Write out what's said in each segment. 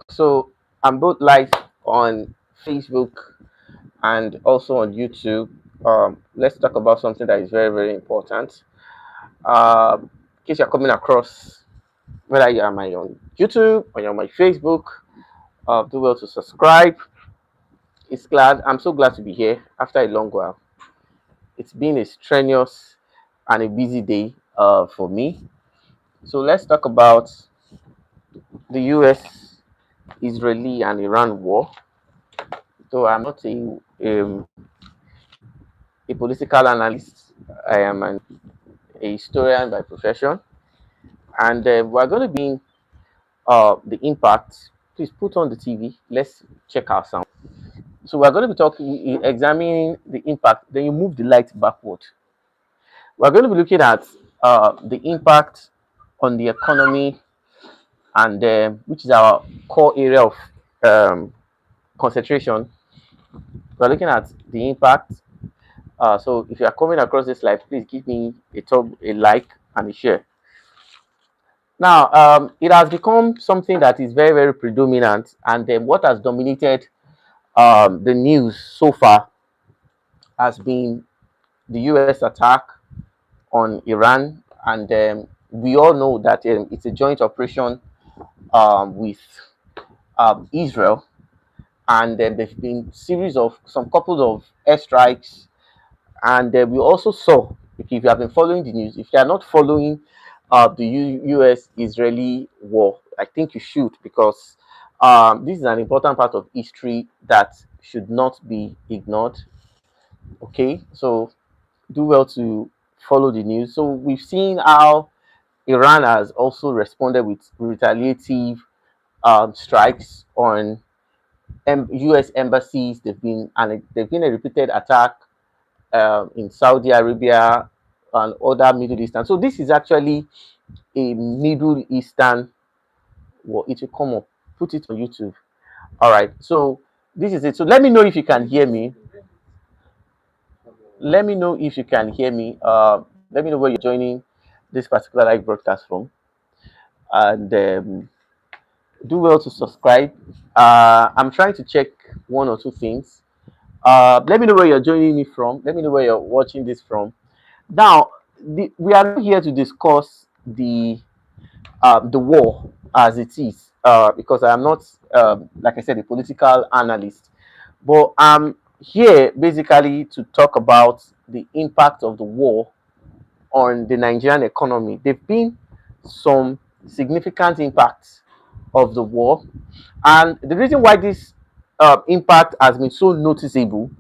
So I'm both live on Facebook and also on YouTube. Let's talk about something that is very, very important. In case you're coming across, whether you are on YouTube or you're on my Facebook, do well to subscribe. I'm so glad to be here after a long while. It's been a strenuous and a busy day for me. So let's talk about the US, Israeli, and Iran war. So I'm not a political analyst. I am a historian by profession, and we're going to be the impact. Please put on the TV. Let's check our sound. So we're going to be examining the impact. Then you move the light backward. We're going to be looking at the impact on the economy, and which is our core area of um, concentration. We're looking at the impact. So if you are coming across this live, please give me a like, and a share. Now, it has become something that is very, very predominant, and what has dominated the news so far has been the US attack on Iran, and we all know that it's a joint operation with Israel, and there's been series of some couple of airstrikes, and we also saw, if you have been following the news, if you are not following the US-Israeli war, I think you should, because this is an important part of history that should not be ignored. Okay, so do well to follow the news. So we've seen how Iran has also responded with retaliative strikes on US embassies. They've been a repeated attack in Saudi Arabia and other Middle Eastern. So this is actually a Middle Eastern war. It will come up. Put it on YouTube. All right. So this is it. So let me know if you can hear me. Let me know if you can hear me. Let me know where you're joining this particular live broadcast from, and do well to subscribe. I'm trying to check one or two things. Let me know where you're joining me from. Let me know where you're watching this from. Now, we are not here to discuss the war as it is, because I am not, like I said, a political analyst, but I'm here basically to talk about the impact of the war on the Nigerian economy. There've been some significant impacts of the war, and the reason why this impact has been so noticeable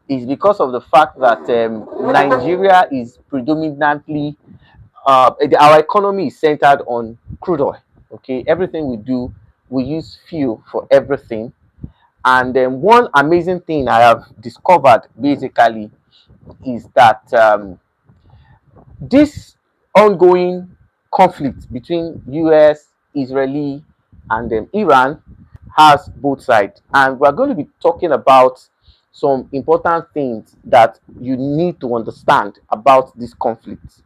is because of the fact that Nigeria is predominantly our economy is centered on crude oil. Okay, everything we do, we use fuel for everything. And then one amazing thing I have discovered basically is that this ongoing conflict between US, Israeli, and Iran has both sides. And we're going to be talking about some important things that you need to understand about this conflict.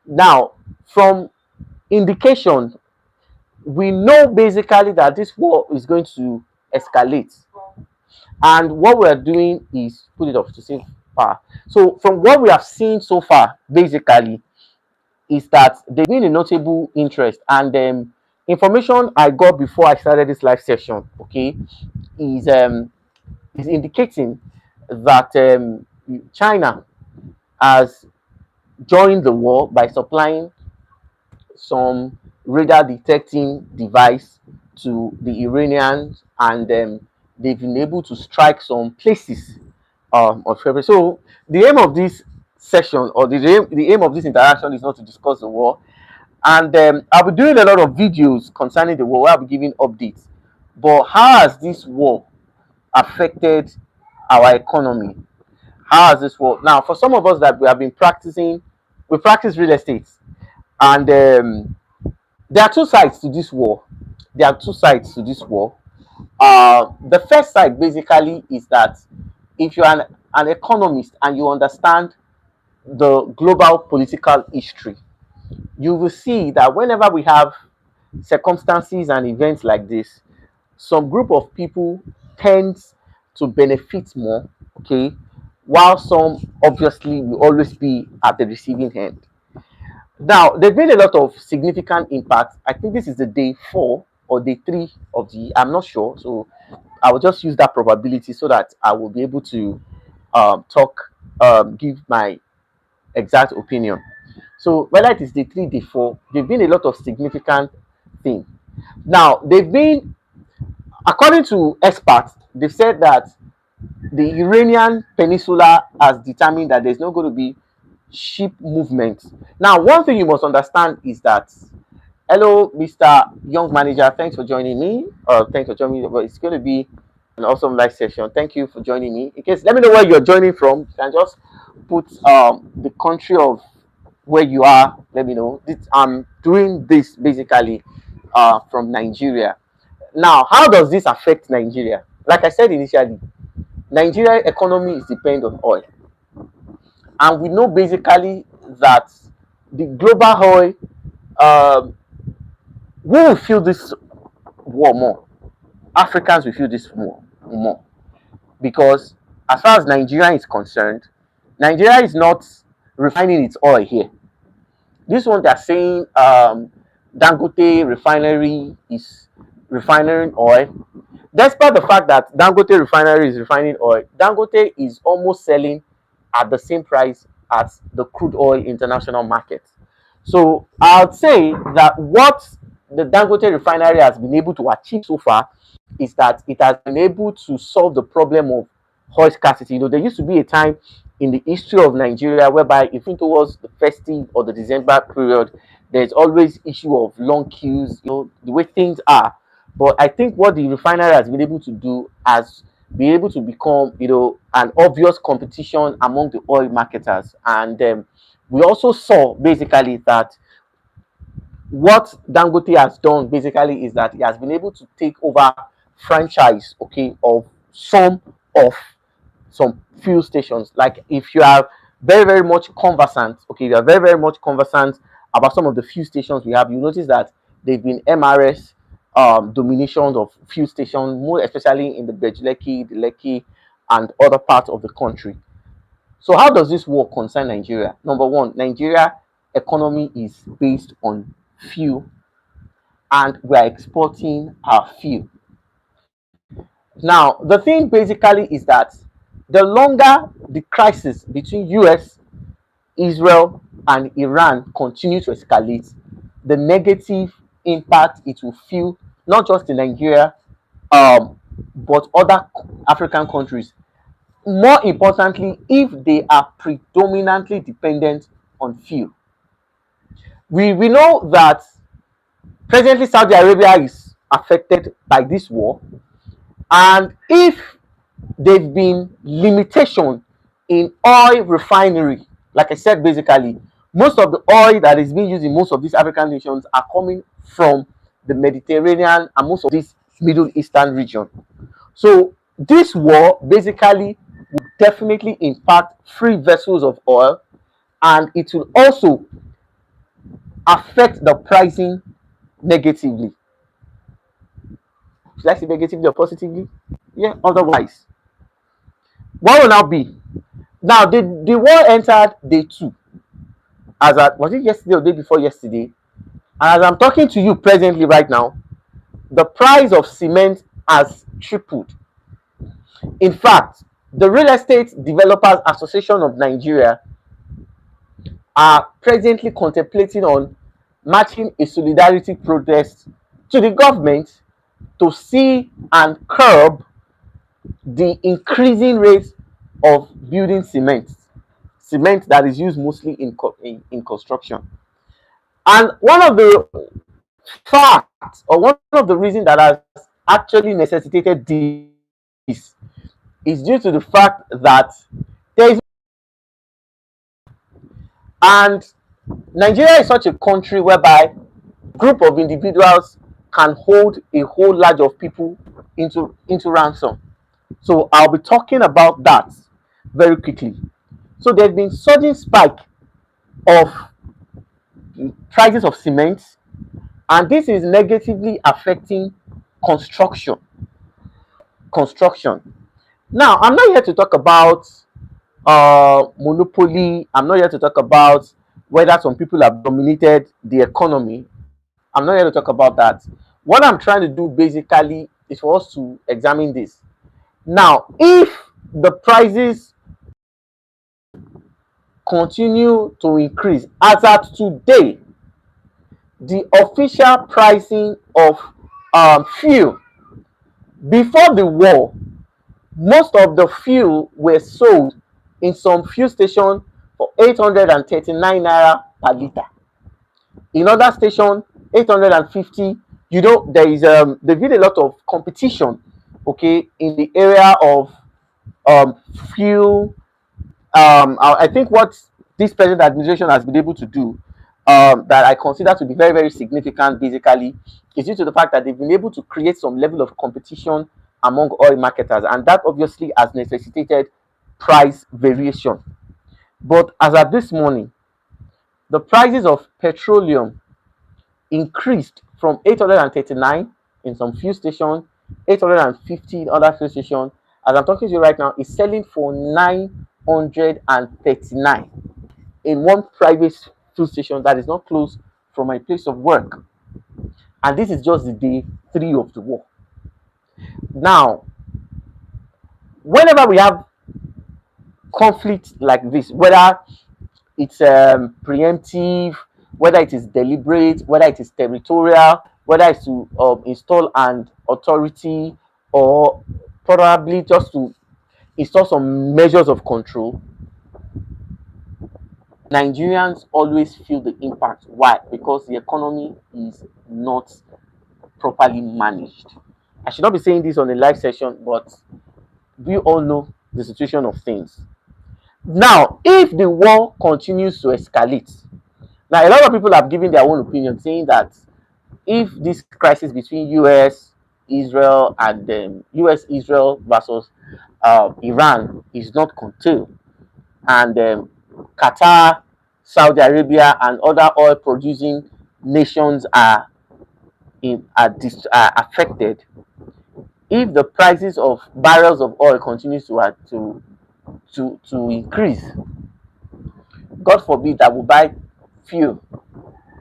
Now, from indication, we know basically that this war is going to escalate, and what we are doing is put it off to save power. So from what we have seen so far basically is that there's been a notable interest, and information I got before I started this live session, okay, is is indicating that China has joined the war by supplying some radar detecting device to the Iranians, and they've been able to strike some places of February. So the aim of this session, or the aim of this interaction, is not to discuss the war, and I'll be doing a lot of videos concerning the war where I'll be giving updates. But how has this war affected our economy? How has this war now, for some of us that we have been practicing, we practice real estate, and there are two sides to this war. There are two sides to this war. The first side basically is that if you're an economist and you understand the global political history, you will see that whenever we have circumstances and events like this, some group of people tends to benefit more, okay, while some obviously will always be at the receiving end. Now, there's been a lot of significant impact. I think this is the day 4 or day 3 of the, I'm not sure. So I will just use that probability so that I will be able to give my exact opinion. So whether it is day 3, day 4, there've been a lot of significant things. Now, they've been, according to experts, they've said that the Iranian Peninsula has determined that there's not going to be ship movement. Now, one thing you must understand is that, hello, Mr. Young Manager, thanks for joining me. Thanks for joining me. It's going to be an awesome live session. Thank you for joining me. In case, let me know where you're joining from. You can just put the country of where you are. Let me know. I'm doing this basically from Nigeria. Now, how does this affect Nigeria? Like I said initially, Nigeria economy is dependent on oil, and we know basically that the global oil, um, we will feel this war more. Africans will feel this more because as far as Nigeria is concerned, Nigeria is not refining its oil here. This one they're saying Dangote refinery is refining oil. Despite the fact that Dangote refinery is refining oil, Dangote is almost selling at the same price as the crude oil international market. So I'd say that what the Dangote refinery has been able to achieve so far is that it has been able to solve the problem of oil scarcity. You know, there used to be a time in the history of Nigeria whereby if it was the festive or the December period, there's always issue of long queues, you know, the way things are. But I think what the refinery has been able to do has been able to become, you know, an obvious competition among the oil marketers. And we also saw basically that what Dangote has done basically is that he has been able to take over franchise, okay, of of some fuel stations. Like if you are very much conversant, okay, you are very much conversant about some of the fuel stations we have, you notice that they've been MRS dominations of fuel stations, more especially in the ibeju-lekki, the Lekki, and other parts of the country. So how does this war concern Nigeria? Number one, Nigeria economy is based on fuel, and we are exporting our fuel. Now, the thing basically is that the longer the crisis between US, Israel, and Iran continue to escalate, the negative impact it will feel not just in Nigeria, but other African countries. More importantly, if they are predominantly dependent on fuel. We know that presently Saudi Arabia is affected by this war, and if there've been limitation in oil refinery, like I said, basically most of the oil that is being used in most of these African nations are coming from the Mediterranean and most of this Middle Eastern region. So this war basically will definitely impact free vessels of oil, and it will also affect the pricing negatively. Should I say negatively or positively? Yeah, otherwise. What will now be? Now, the war entered day 2. As at, was it yesterday or day before yesterday? And as I'm talking to you presently right now, the price of cement has tripled. In fact, the Real Estate Developers Association of Nigeria are presently contemplating on matching a solidarity protest to the government to see and curb the increasing rate of building cement that is used mostly in construction. And one of the facts or one of the reasons that has actually necessitated this is due to the fact that there is, and Nigeria is such a country whereby group of individuals can hold a whole large of people into ransom. So I'll be talking about that very quickly. So there's been sudden spike of prices of cement, and this is negatively affecting construction. construction. Now, I'm not here to talk about monopoly. I'm not here to talk about whether some people have dominated the economy. I'm not here to talk about that. What I'm trying to do basically is for us to examine this. Now, if the prices continue to increase, as at today, the official pricing of fuel before the war, most of the fuel were sold in some fuel stations for 839 naira per litre. In other stations, 850. You know, there's been a lot of competition, okay, in the area of fuel. I think what this present administration has been able to do, that I consider to be very, very significant, basically, is due to the fact that they've been able to create some level of competition among oil marketers, and that obviously has necessitated price variation. But as at this morning, the prices of petroleum increased from 839 in some fuel stations, 850 in other fuel stations. As I'm talking to you right now, it's selling for 939 in one private fuel station that is not close from my place of work. And this is just the day 3 of the war. Now, whenever we have conflict like this, whether it's preemptive, whether it is deliberate, whether it is territorial, whether it's to install an authority, or probably just to install some measures of control, Nigerians always feel the impact. Why? Because the economy is not properly managed. I should not be saying this on a live session, but we all know the situation of things. Now, if the war continues to escalate, now a lot of people have given their own opinion, saying that if this crisis between US, Israel, and US, Israel versus Iran is not contained, and Qatar, Saudi Arabia, and other oil producing nations are affected, if the prices of barrels of oil continues to increase, God forbid that we buy fuel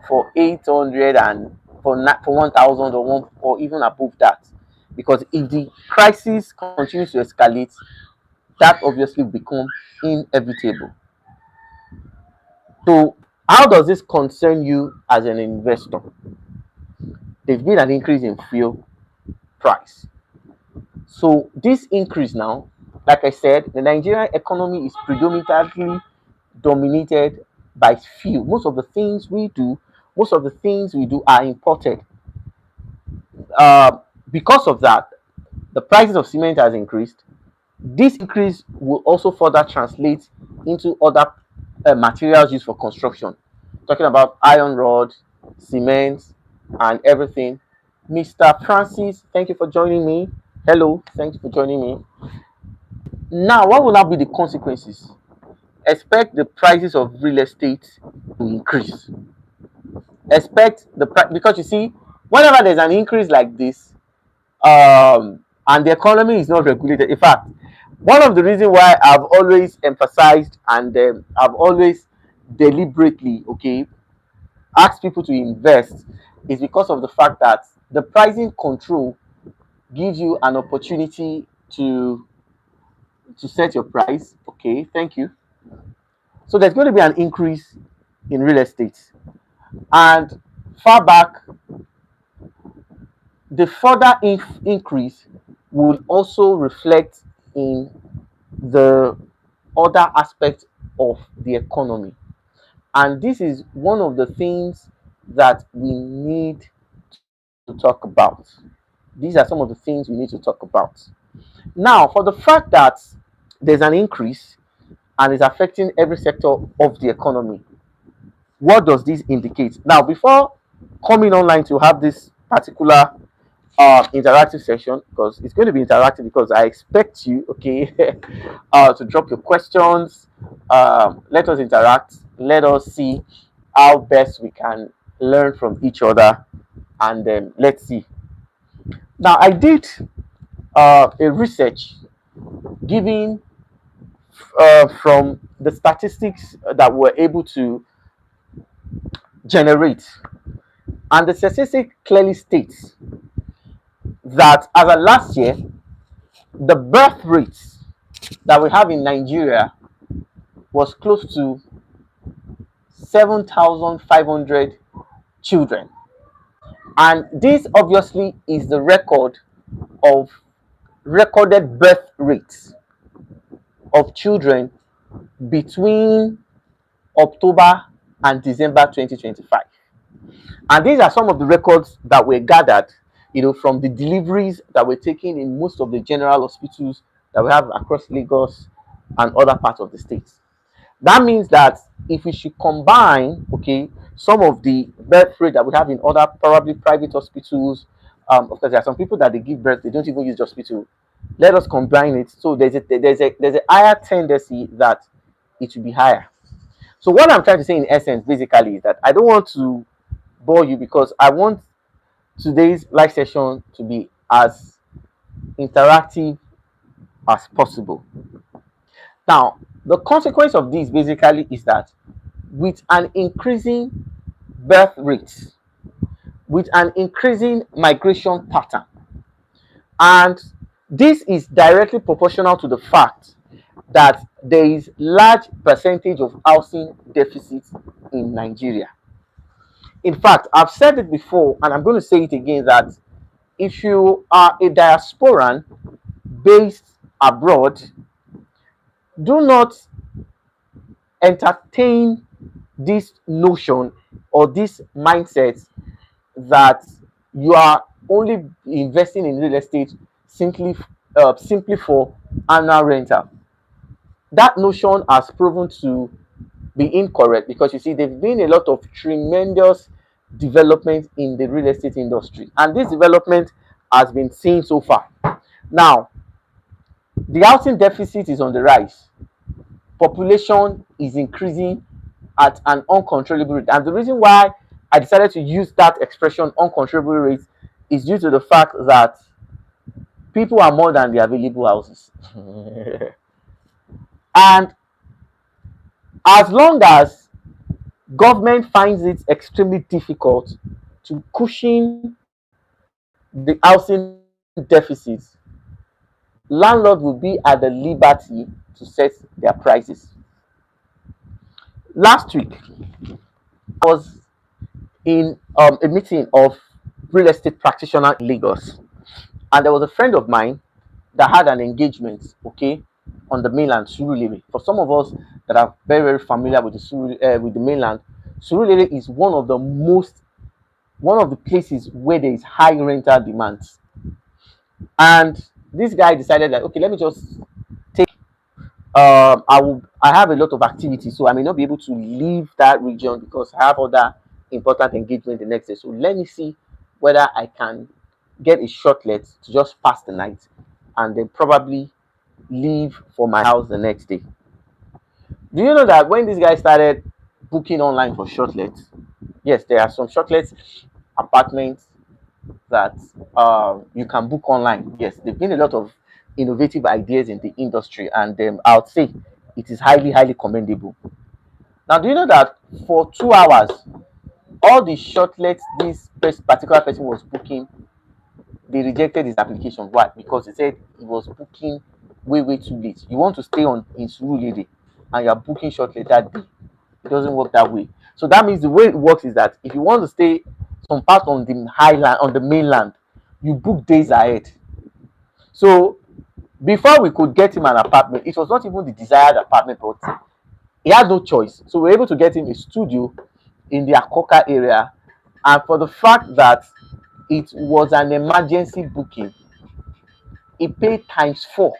for 800 and for 1,000 or one or even above that, because if the crisis continues to escalate, that obviously become inevitable. So how does this concern you as an investor? There's been an increase in fuel price. So this increase now, like I said, the Nigerian economy is predominantly dominated by fuel. Most of the things we do are imported. Because of that, the prices of cement has increased. This increase will also further translate into other materials used for construction. Talking about iron rod, cement, and everything. Mr. Francis, thank you for joining me. Hello, thank you for joining me. Now, what will now be the consequences? Expect the prices of real estate to increase. Expect the price, because you see, whenever there's an increase like this, and the economy is not regulated. In fact, one of the reasons why I've always emphasized and I've always deliberately, okay, asked people to invest is because of the fact that the pricing control gives you an opportunity to set your price. Okay, thank you. So there's going to be an increase in real estate, and far back, the further increase will also reflect in the other aspects of the economy. And this is one of the things that we need to talk about. These are some of the things we need to talk about. Now, for the fact that there's an increase and it's affecting every sector of the economy, what does this indicate? Now, before coming online to have this particular interactive session, because it's going to be interactive, because I expect you, okay, to drop your questions. Let us interact. Let us see how best we can learn from each other, and let's see. Now, I did a research giving from the statistics that we're able to generate, and the statistic clearly states that as of last year, the birth rates that we have in Nigeria was close to 7,500 children. And this obviously is the record of recorded birth rates of children between October and December 2025. And these are some of the records that were gathered, from the deliveries that were taken in most of the general hospitals that we have across Lagos and other parts of the state. That means that if we should combine, okay, some of the birth rate that we have in other probably private hospitals, of course there are some people that they give birth, they don't even use the hospital. Let us combine it. So there's a higher tendency that it will be higher. So what I'm trying to say in essence, basically, is that I don't want to bore you because I want today's live session to be as interactive as possible. Now, the consequence of this basically is that with an increasing birth rate, with an increasing migration pattern, and this is directly proportional to the fact that there is large percentage of housing deficits in Nigeria. In fact, I've said it before and I'm going to say it again, that if you are a diasporan based abroad, do not entertain this notion or this mindset that you are only investing in real estate simply for annual rental. That notion has proven to be incorrect, because you see there's been a lot of tremendous development in the real estate industry, and this development has been seen so far. Now, the housing deficit is on the rise, population is increasing at an uncontrollable rate, and the reason why I decided to use that expression, uncontrollable rate, is due to the fact that people are more than the available houses. And as long as government finds it extremely difficult to cushion the housing deficits, landlord will be at the liberty to set their prices. Last week, I was in a meeting of real estate practitioners in Lagos, and there was a friend of mine that had an engagement, okay, on the mainland, Surulere. For some of us that are very, very familiar with with the mainland, Surulere is one of the places where there is high rental demands. And this guy decided that, okay, let me just take I have a lot of activities, so I may not be able to leave that region because I have other important engagement the next day. So let me see whether I can get a shortlet to just pass the night and then probably leave for my house the next day. Do you know that when this guy started booking online for shortlets, yes, there are some shortlets apartments that you can book online. Yes, there've been a lot of innovative ideas in the industry, and I would say it is highly, highly commendable. Now, do you know that for 2 hours, all the shortlets this particular person was booking, they rejected his application? Why? Because he said he was booking way, way too late. You want to stay on in Surulere and you're booking shortlet that day. It doesn't work that way. So that means the way it works is that if you want to stay some part on the highland, on the mainland, you book days ahead. So before we could get him an apartment, it was not even the desired apartment, but he had no choice. So we were able to get him a studio in the Akoka area. And for the fact that it was an emergency booking, he paid times 4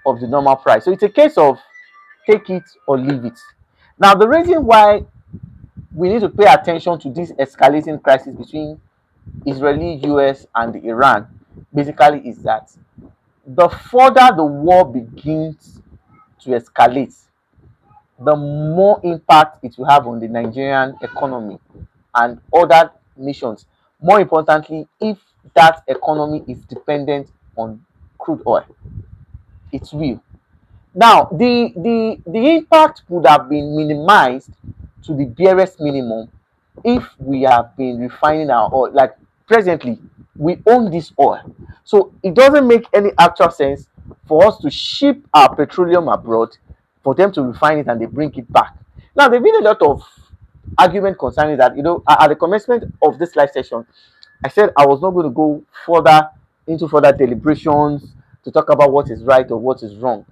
of the normal price. So it's a case of take it or leave it. Now, the reason why we need to pay attention to this escalating crisis between Israeli, US, and Iran basically is that the further the war begins to escalate, the more impact it will have on the Nigerian economy and other nations. More importantly, if that economy is dependent on crude oil. It's real. Now, the impact would have been minimized to the barest minimum if we have been refining our oil. Like presently, we own this oil, so it doesn't make any actual sense for us to ship our petroleum abroad for them to refine it and they bring it back. Now, there's been a lot of argument concerning that. At the commencement of this live session, I said I was not going to go further into further deliberations to talk about what is right or what is wrong.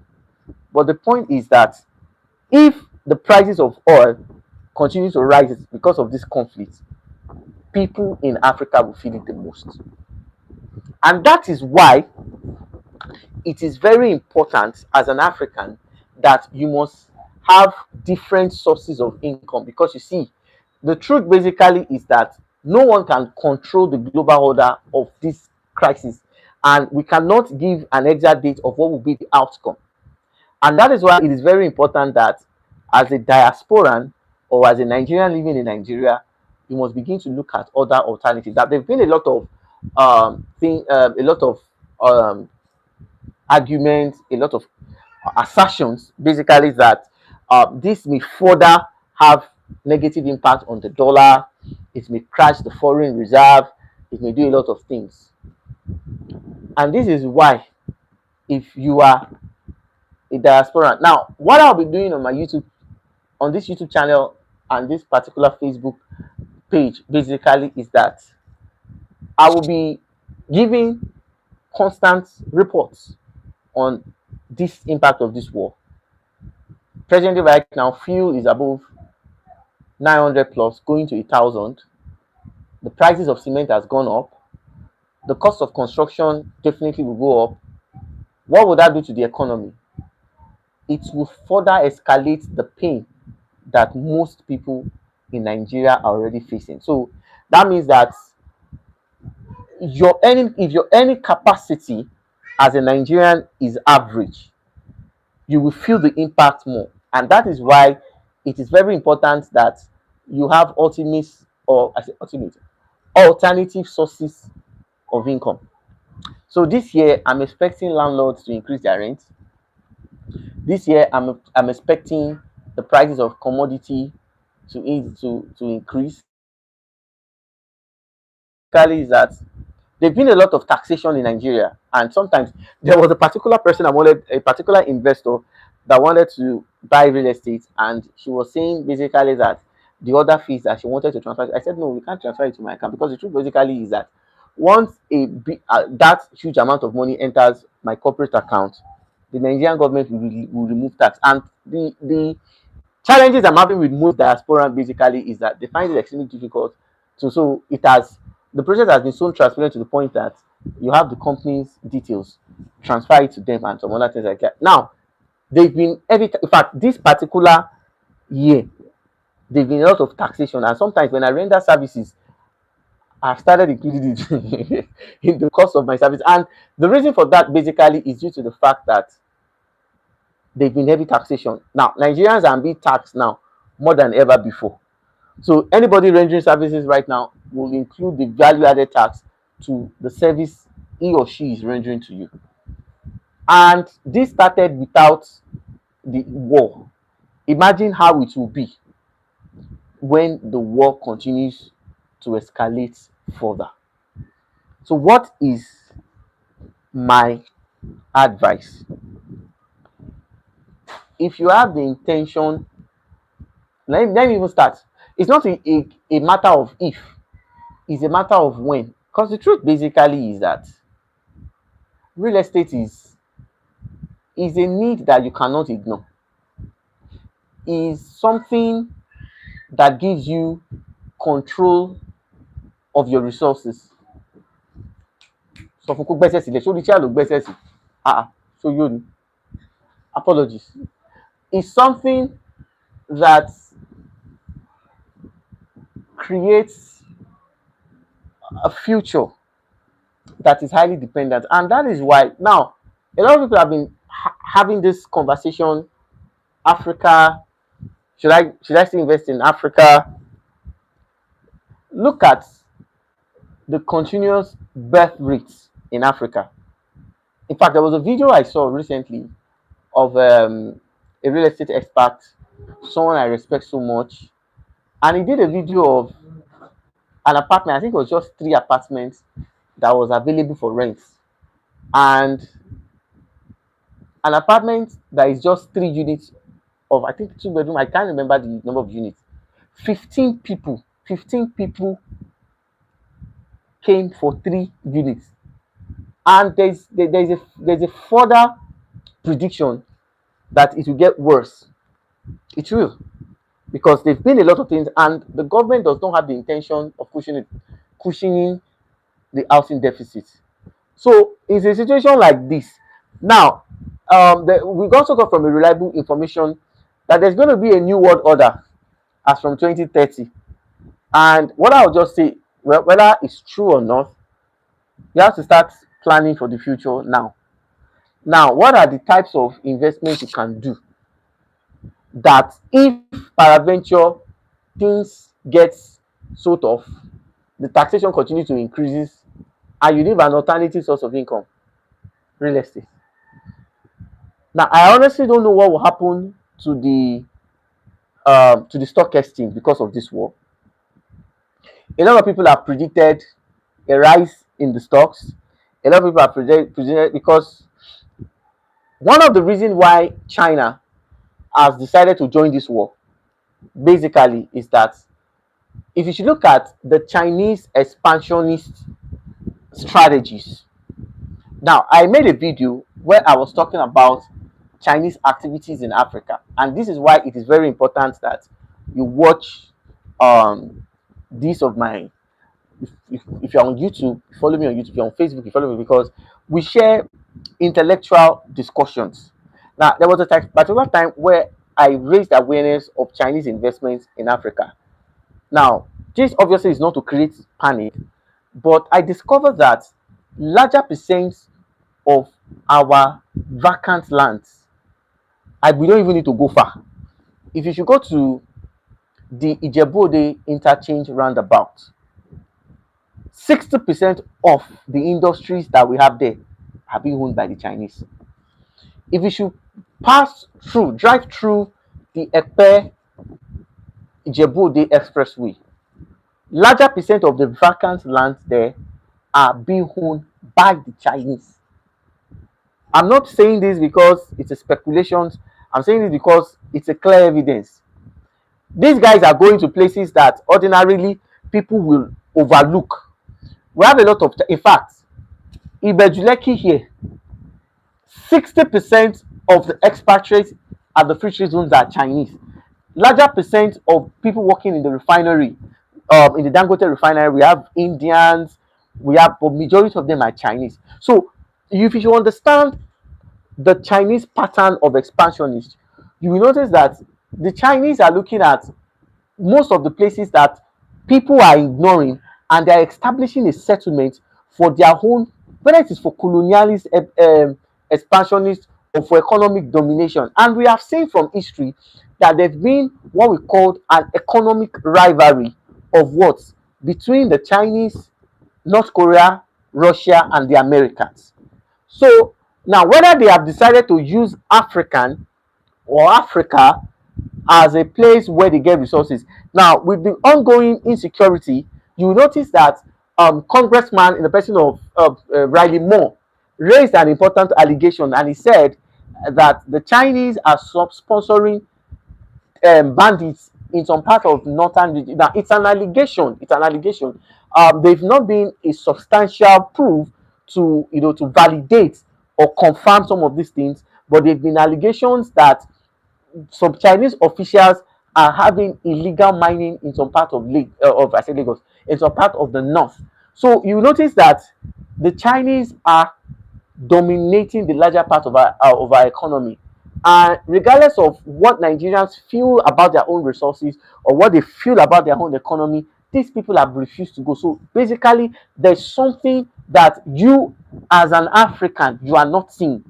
But the point is that if the prices of oil continue to rise because of this conflict, people in Africa will feel it the most. And that is why it is very important as an African that you must have different sources of income, because you see, the truth basically is that no one can control the global order of this crisis, and we cannot give an exact date of what will be the outcome. And that is why it is very important that as a diasporan or as a Nigerian living in Nigeria, you must begin to look at other alternatives. That there's been a lot of um, arguments, a lot of assertions, basically that this may further have negative impact on the dollar. It may crash the foreign reserve. It may do a lot of things. And this is why, if you are a diaspora, now what I'll be doing on my YouTube, on this YouTube channel and this particular Facebook page, basically is that I will be giving constant reports on this impact of this war. Presently, right now, fuel is above 900 plus, going to 1,000. The prices of cement has gone up. The cost of construction definitely will go up. What would that do to the economy? It will further escalate the pain that most people in Nigeria are already facing. So that means that if your earning capacity as a Nigerian is average, you will feel the impact more. And that is why it is very important that you have alternative sources of income. So this year, I'm expecting landlords to increase their rent. This year, I'm expecting the prices of commodity to increase. Is that there's been a lot of taxation in Nigeria, and sometimes there was a particular person a particular investor that wanted to buy real estate, and she was saying basically that the other fees that she wanted to transfer. I said no, we can't transfer it to my account, because the truth basically is that once that huge amount of money enters my corporate account, the Nigerian government will remove tax. And the challenges I'm having with most diaspora basically is that they find it extremely difficult to, so it has the process has been so transparent to the point that you have the company's details, transfer it to them, and some other things like that. Now, they've been in fact, this particular year, there've been a lot of taxation, and sometimes when I render services, I've started including it in the cost of my service. And the reason for that basically is due to the fact that they've been heavy taxation. Now, Nigerians are being taxed now more than ever before. So anybody rendering services right now will include the value added tax to the service he or she is rendering to you. And this started without the war. Imagine how it will be when the war continues to escalate further. So what is my advice? If you have the intention, let me even start. It's not a matter of if, it's a matter of when. Because the truth basically is that real estate is a need that you cannot ignore. Is something that gives you control of your resources. So for gbẹ́sẹ̀ sílẹ̀, ṣó ní chair ló gbẹ́sẹ̀ sí? So you apologies. It's something that creates a future that is highly dependent, and that is why now a lot of people have been having this conversation. Africa, should I still invest in Africa? Look at the continuous birth rates in Africa. In fact, there was a video I saw recently of a real estate expert, someone I respect so much, and he did a video of an apartment. I think it was just 3 apartments that was available for rent, and an apartment that is just 3 units of, I think, 2 bedroom. I can't remember the number of units. 15 people came for 3 units, and there's a further prediction that it will get worse. It will, because there've been a lot of things, and the government does not have the intention of cushioning the housing deficit. So it's a situation like this. Now, we also got from a reliable information that there's going to be a new world order as from 2030. And what I'll just say, well, whether it's true or not, you have to start planning for the future now. Now, what are the types of investments you can do that, if peradventure things get sort of, the taxation continues to increases, and you need an alternative source of income? Real estate. Now, I honestly don't know what will happen to the stock exchange because of this war. A lot of people have predicted a rise in the stocks. A lot of people have predicted, because one of the reasons why China has decided to join this war basically is that, if you should look at the Chinese expansionist strategies. Now, I made a video where I was talking about Chinese activities in Africa, and this is why it is very important that you watch this of mine. If you're on YouTube, follow me on YouTube. If you're on Facebook, you follow me, because we share intellectual discussions. Now, there was a particular time where I raised awareness of Chinese investments in Africa. Now, this obviously is not to create panic, but I discovered that larger percent of our vacant lands, we don't even need to go far. If you should go to the Ijebu interchange roundabout, 60% of the industries that we have there are being owned by the Chinese. If you should drive through the Epe Ijebu expressway, larger percent of the vacant lands there are being owned by the Chinese. I'm not saying this because it's a speculation. I'm saying this because it's a clear evidence. These guys are going to places that ordinarily people will overlook. We have a lot of, in fact, ibeju-lekki here, 60% of the expatriates at the free trade zones are Chinese. Larger percent of people working in the refinery, in the Dangote refinery, we have Indians, but majority of them are Chinese. So if you understand the Chinese pattern of expansionists, you will notice that the Chinese are looking at most of the places that people are ignoring, and they are establishing a settlement for their own, whether it is for colonialist expansionist or for economic domination. And we have seen from history that there's been what we call an economic rivalry of what, between the Chinese, North Korea, Russia, and the Americans. So now, whether they have decided to use African or Africa as a place where they get resources. Now, with the ongoing insecurity, you will notice that Congressman, in the person of Riley Moore, raised an important allegation, and he said that the Chinese are sponsoring bandits in some part of northern region. Now, it's an allegation. It's an allegation. They've not been a substantial proof to validate or confirm some of these things, but they've been allegations that some Chinese officials are having illegal mining in some part of Lagos, in some part of the north. So you notice that the Chinese are dominating the larger part of our economy. And regardless of what Nigerians feel about their own resources or what they feel about their own economy, these people have refused to go. So basically, there's something that you, as an African, you are not seeing.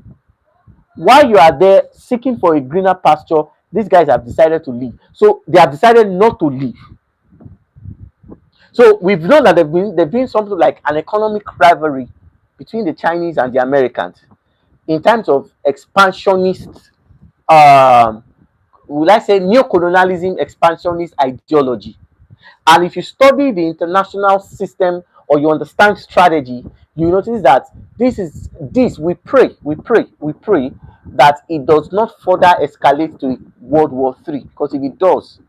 While you are there seeking for a greener pasture, these guys have decided to leave. So they have decided not to leave. So we've known that there's been something like an economic rivalry between the Chinese and the Americans. in terms of expansionist, um, will I say neo-colonialism expansionist ideology. And if you study the international system or you understand strategy, you notice that this we pray that it does not further escalate to World War III, because if it does,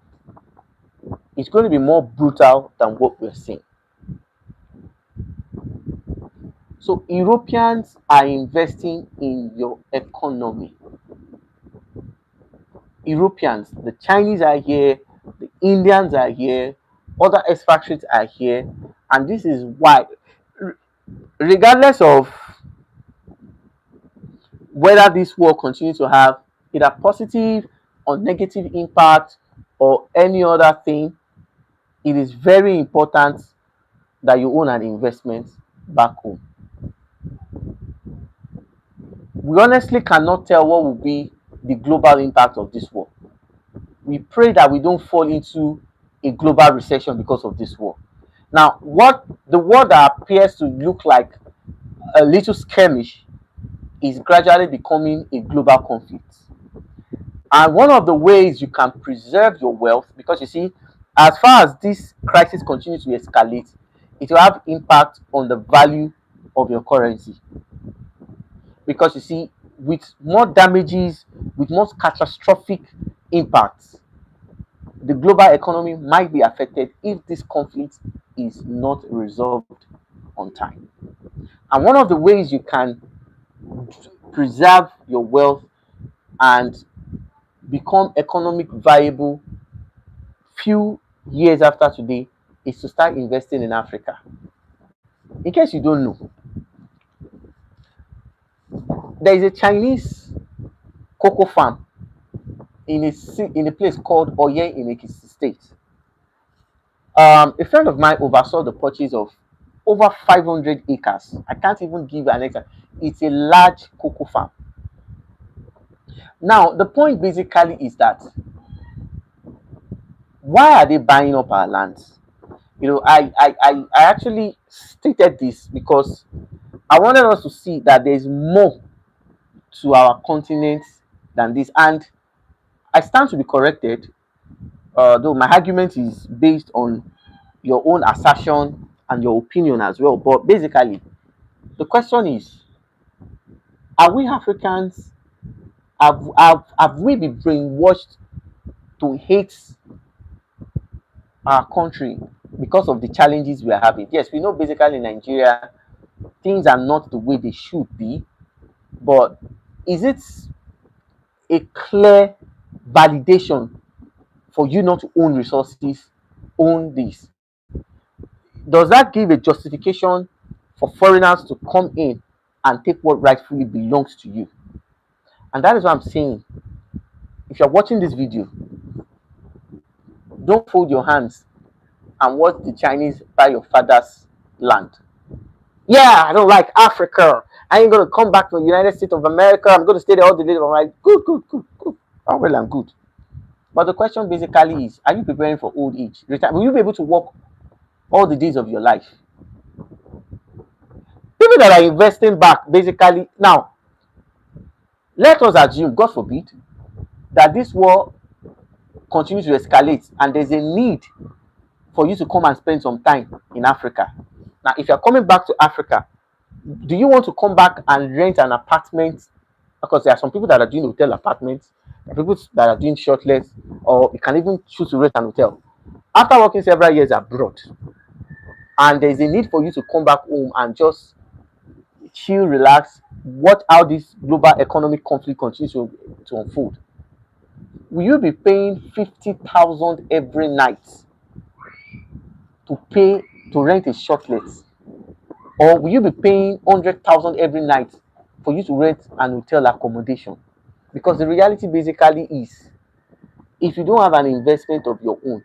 it's going to be more brutal than what we're seeing. So Europeans are investing in your economy. Europeans, the Chinese are here, the Indians are here, other expatriates are here, and this is why, regardless of whether this war continues to have either positive or negative impact or any other thing, it is very important that you own an investment back home. We honestly cannot tell what will be the global impact of this war. We pray that we don't fall into a global recession because of this war. Now, what the war that appears to look like a little skirmish is gradually becoming a global conflict. And one of the ways you can preserve your wealth, because you see, as far as this crisis continues to escalate, it will have impact on the value of your currency. Because you see, with more damages, with more catastrophic impacts, the global economy might be affected if this conflict is not resolved on time. And one of the ways you can preserve your wealth and become economic viable few years after today is to start investing in Africa. In case you don't know, there is a Chinese cocoa farm in a place called Oye in Ekiti State. A friend of mine oversaw the purchase of over 500 acres. I can't even give an acre. It's a large cocoa farm. Now, the point basically is that why are they buying up our lands? I actually stated this because I wanted us to see that there's more to our continent than this. And I stand to be corrected, though my argument is based on your own assertion and your opinion as well. But basically, the question is, are we Africans, have we been brainwashed to hate our country because of the challenges we are having? Yes, we know basically in Nigeria, things are not the way they should be, but is it a clear validation for you not to own resources, own this? Does that give a justification for foreigners to come in and take what rightfully belongs to you? And that is what I'm saying. If you're watching this video, don't fold your hands and watch the Chinese buy your father's land. Yeah, I don't like Africa. I ain't gonna come back to the United States of America. I'm gonna stay there all the days of my life. Good, good, good, good. Oh well, I'm good. But the question basically is, are you preparing for old age? Will you be able to work all the days of your life? People that are investing back, basically, now, let us assume, God forbid, that this war continues to escalate and there's a need for you to come and spend some time in Africa. Now, if you're coming back to Africa, do you want to come back and rent an apartment? Because there are some people that are doing hotel apartments, there are people that are doing shortlets, or you can even choose to rent an hotel. After working several years abroad, and there's a need for you to come back home and just chill, relax, watch how this global economic conflict continues to unfold. Will you be paying 50,000 every night to pay to rent a shortlet? Or will you be paying 100,000 every night for you to rent an hotel accommodation? Because the reality basically is, if you don't have an investment of your own,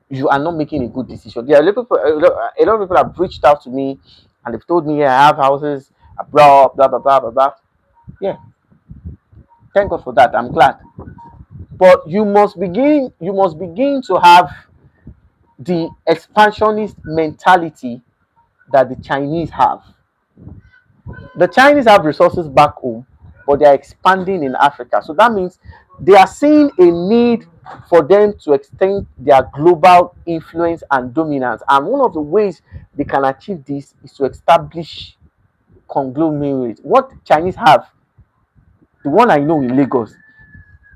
you are not making a good decision. There are a lot of people have reached out to me and they've told me, yeah, I have houses abroad, blah blah blah blah blah. Yeah, thank God for that. I'm glad. But you must begin to have the expansionist mentality that the Chinese have. The Chinese have resources back home, but they are expanding in Africa. So that means they are seeing a need for them to extend their global influence and dominance. And one of the ways they can achieve this is to establish conglomerates. What Chinese have, the one I know in Lagos,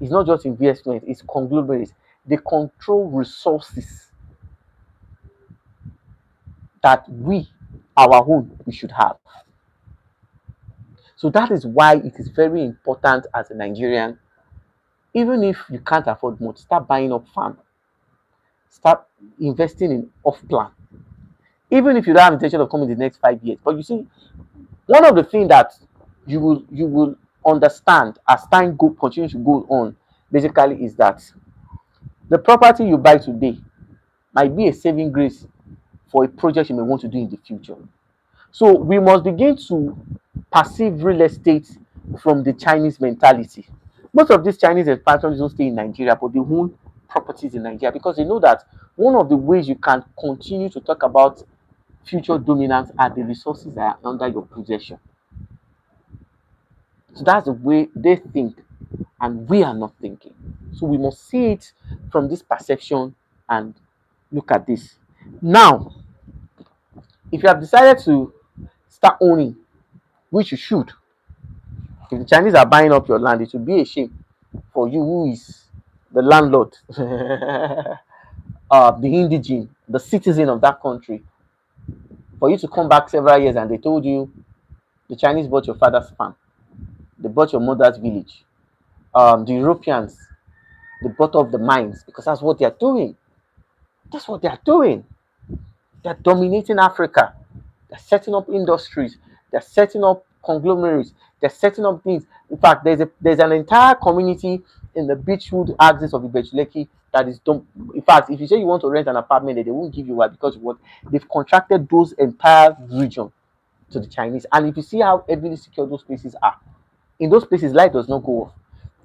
is not just investment, it's conglomerates. They control resources that our own, we should have. So that is why it is very important as a Nigerian, even if you can't afford much, start buying up farm, start investing in off plan. Even if you don't have intention of coming in the next 5 years. But you see, one of the things that you will understand as time continues to go on, basically, is that the property you buy today might be a saving grace for a project you may want to do in the future. So we must begin to perceive real estate from the Chinese mentality. Most of these Chinese expatriates don't stay in Nigeria, but they own properties in Nigeria because they know that one of the ways you can continue to talk about future dominance are the resources that are under your possession. So that's the way they think, and we are not thinking. So we must see it from this perception and look at this. Now, if you have decided to start owning, which you should, if the Chinese are buying up your land, it would be a shame for you, who is the landlord, the indigene, the citizen of that country, for you to come back several years and they told you the Chinese bought your father's farm, they bought your mother's village, the Europeans, they bought up the mines, because that's what they are doing. That's what they are doing. They're dominating Africa. They're setting up industries. They're setting up conglomerates. They're setting up things. In fact, there's an entire community in the Beachwood axis of ibeju-lekki that is done. In fact, if you say you want to rent an apartment, they won't give you one, because what they've contracted those entire region to the Chinese. And if you see how heavily secure those places are, in those places light does not go off.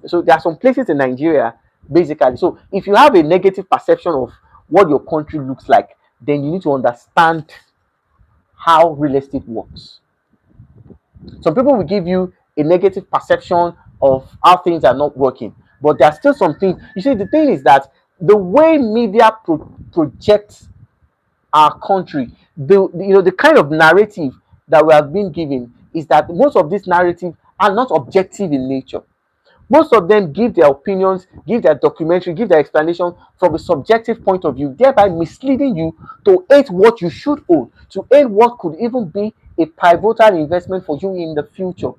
So there are some places in Nigeria, basically. So if you have a negative perception of what your country looks like, then you need to understand how real estate works. Some people will give you a negative perception of how things are not working, but there are still some things. You see, the thing is that the way media projects our country, the kind of narrative that we have been given, is that most of these narratives are not objective in nature. Most of them give their opinions, give their documentary, give their explanation from a subjective point of view, thereby misleading you to hate what you should own, to hate what could even be a pivotal investment for you in the future.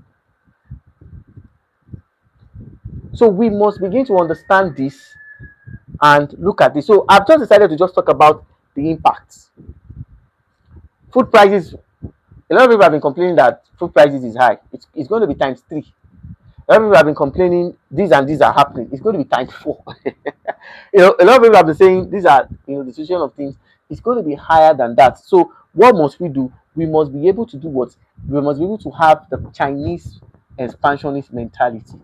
So we must begin to understand this and look at this. So I've just decided to just talk about the impacts. Food prices, a lot of people have been complaining that food prices is high. It's going to be times 3. A lot of people have been complaining these and these are happening. It's going to be times 4. A lot of people have been saying these are, the situation of things. It's going to be higher than that. So what must we do? We must be able to do what? We must be able to have the Chinese expansionist mentality.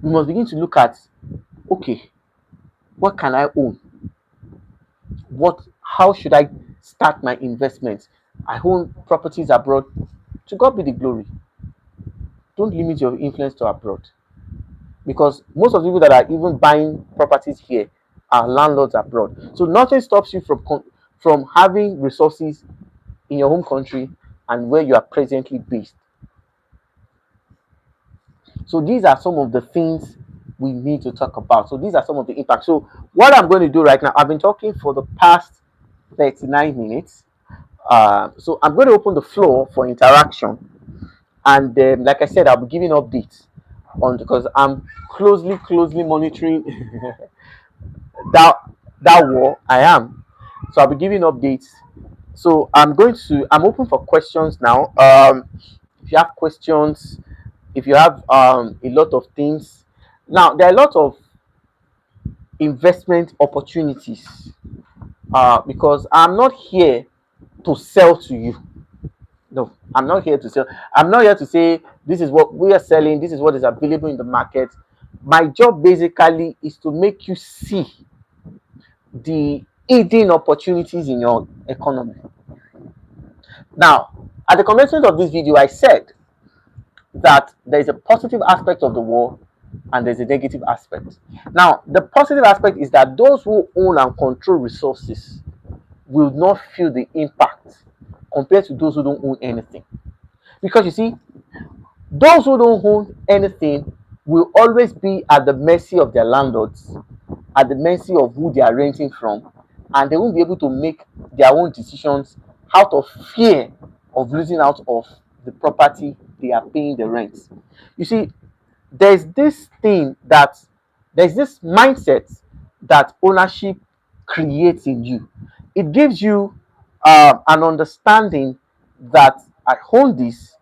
We must begin to look at, okay, what can I own? How should I start my investments? I own properties abroad. To God be the glory. Don't limit your influence to abroad, because most of the people that are even buying properties here are landlords abroad. So nothing stops you from having resources in your home country and where you are presently based. So these are some of the things we need to talk about. So these are some of the impacts. So what I'm going to do right now, I've been talking for the past 39 minutes. So I'm going to open the floor for interaction. And like I said, I'll be giving updates on, because I'm closely monitoring that war. I am. So I'll be giving updates. So I'm open for questions now. If you have questions, if you have a lot of things. Now there are a lot of investment opportunities, because I'm not here to sell to you. No, I'm not here to sell. I'm not here to say this is what we are selling, this is what is available in the market. My job basically is to make you see the hidden opportunities in your economy. Now, At the commencement of this video, I said that there is a positive aspect of the war and there's a negative aspect. Now, the positive aspect is that those who own and control resources will not feel the impact compared to those who don't own anything. Because you see, those who don't own anything will always be at the mercy of their landlords, at the mercy of who they are renting from, and they won't be able to make their own decisions out of fear of losing out of the property they are paying the rent. You see, there's this thing that there's this mindset that ownership creates in you. It gives you an understanding that I own this,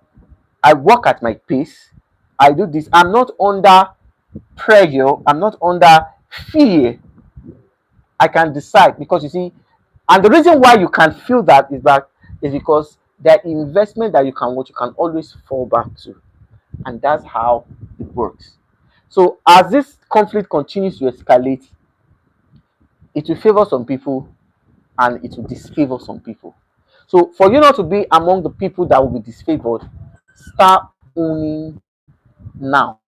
I work at my pace, I do this, I'm not under pressure, I'm not under fear. I can decide because you see, and the reason why you can feel that is because there are investment that you can what you can always fall back to, and that's how it works. So as this conflict continues to escalate, it will favor some people and it will disfavor some people. So for you not to be among the people that will be disfavored, start owning now.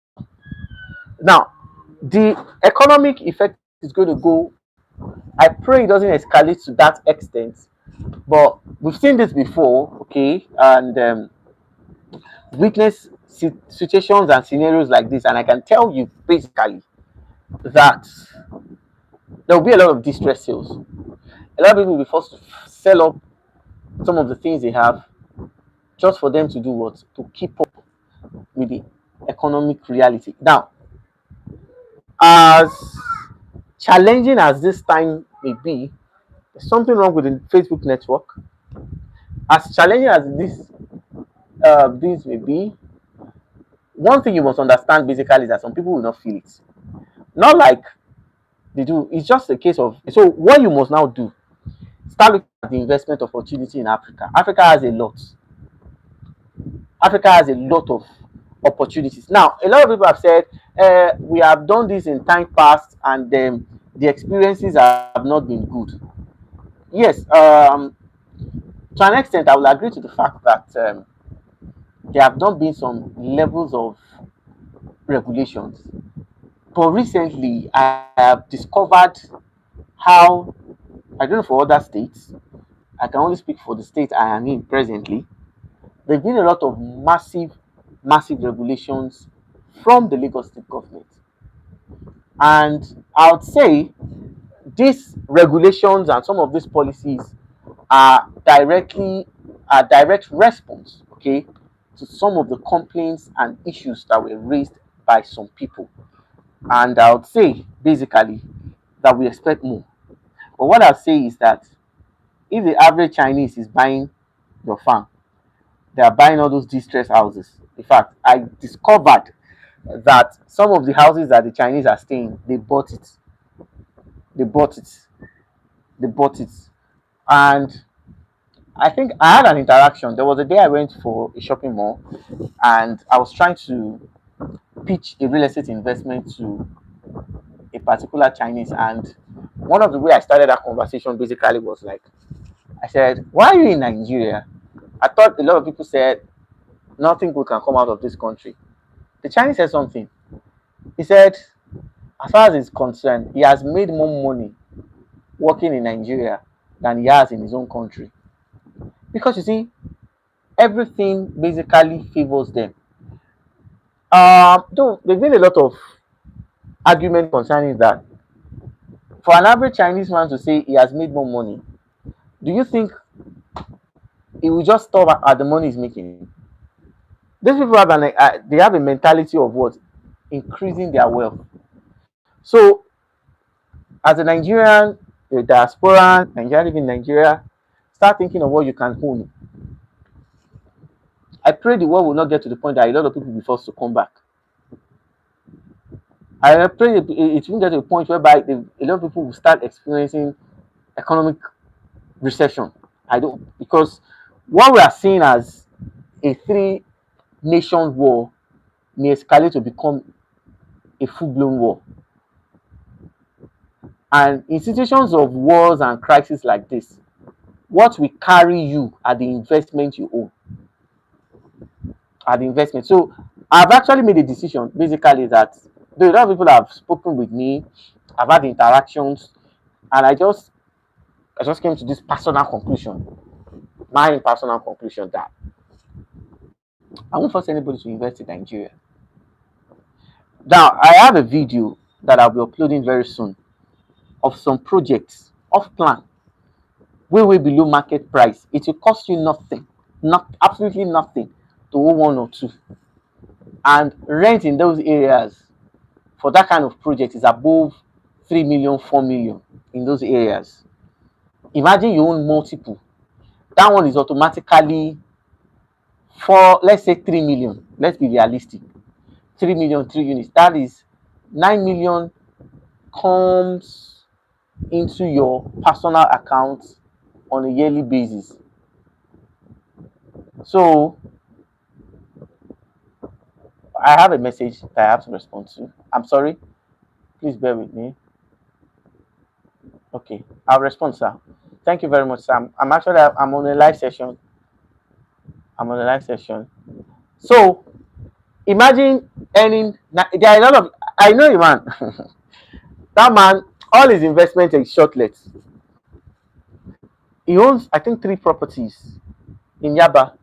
Now, the economic effect is going to go. I pray it doesn't escalate to that extent, but we've seen this before, okay, and witness situations and scenarios like this, and I can tell you basically that there will be a lot of distress sales. A lot of people will be forced to sell up some of the things they have just for them to do what? To keep up with the economic reality. Now, as challenging as this time may be, there's something wrong with the Facebook network. As challenging as this may be, one thing you must understand basically is that some people will not feel it. Not like they do. It's just a case of so what you must now do. Start looking at the investment opportunity in Africa. Africa has a lot. Africa has a lot of opportunities. Now, a lot of people have said we have done this in time past, and the experiences have not been good. Yes, to an extent, I will agree to the fact that there have not been some levels of regulations. But recently, I have discovered how, I don't know for other states, I can only speak for the state I am in presently. There's been a lot of massive regulations from the Lagos state government. And I would say these regulations and some of these policies are directly a direct response, okay, to some of the complaints and issues that were raised by some people. And I would say basically that we expect more. But what I'll say is that if the average Chinese is buying your farm, they are buying all those distressed houses. In fact, I discovered that some of the houses that the Chinese are staying, they bought it. They bought it. They bought it. And I think I had an interaction. There was a day I went for a shopping mall and I was trying to pitch a real estate investment to a particular Chinese. And one of the way I started that conversation basically was like, I said, why are you in Nigeria? I thought a lot of people said nothing good can come out of this country. The Chinese said something. He said, as far as he's concerned, he has made more money working in Nigeria than he has in his own country. Because you see, everything basically favors them. Though there's been a lot of argument concerning that. For an average Chinese man to say he has made more money, do you think he will just stop at the money he's making? These people have they have a mentality of what? Increasing their wealth. So, as a Nigerian, a diaspora, Nigerian living in Nigeria, start thinking of what you can own. I pray the world will not get to the point that a lot of people will be forced to come back. I pray it won't get to a point whereby a lot of people will start experiencing economic recession. I don't, because what we are seeing as a three-nation war may escalate to become a full-blown war. And in situations of wars and crises like this, what will carry you are the investment you own. at the investment. So I've actually made a decision basically that though a lot of people have spoken with me, I've had interactions, and I just came to this personal conclusion, my personal conclusion that I won't force anybody to invest in Nigeria. Now I have a video that I'll be uploading very soon of some projects off plan way below market price. It will cost you nothing, not absolutely nothing to own one or two. And rent in those areas for that kind of project is above 3 million, 4 million in those areas. Imagine you own multiple. That one is automatically for, let's say, 3 million. Let's be realistic. 3 million, 3 units. That is 9 million comes into your personal account on a yearly basis. So I have a message that I have to respond to. I'm sorry. Please bear with me. Okay, I'll respond, sir. Thank you very much, sir. I'm on a live session. I'm on a live session. So imagine earning. There are a lot of. I know a man. That man, all his investment is shortlets. He owns, I think, 3 properties in Yaba.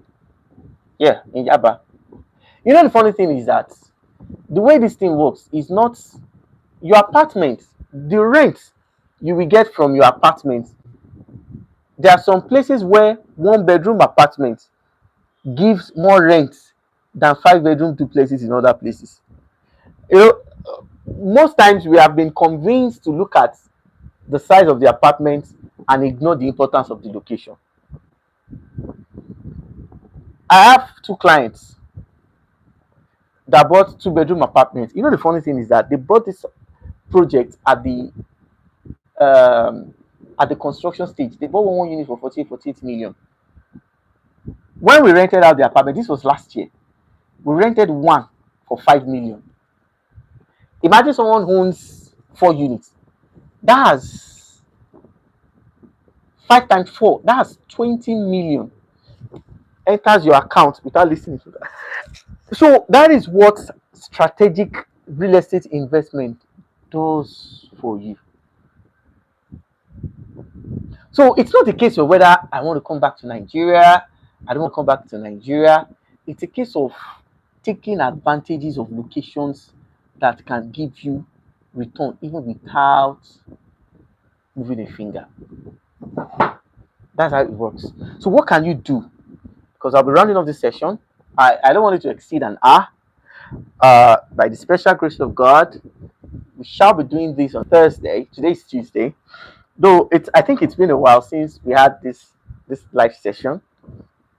Yeah, in Yaba. You know the funny thing is that the way this thing works is not your apartment. The rent you will get from your apartment. There are some places where 1 bedroom apartment gives more rent than 5 bedroom duplexes in other places. You know, most times we have been convinced to look at the size of the apartment and ignore the importance of the location. I have 2 clients that bought 2 bedroom apartments. You know, the funny thing is that they bought this project um, at the construction stage. They bought one unit for 48 million. When we rented out the apartment, this was last year, we rented one for 5 million. Imagine someone owns 4 units. That's 5 times 4. That's 20 million enters your account without listening to that. So that is what strategic real estate investment does for you. So it's not a case of whether I want to come back to Nigeria, I don't want to come back to Nigeria. It's a case of taking advantages of locations that can give you return even without moving a finger. That's how it works. So what can you do? Because I'll be rounding off this session. I don't want it to exceed an hour. By the special grace of God, we shall be doing this on Thursday. Today is Tuesday. Though I think it's been a while since we had this live session.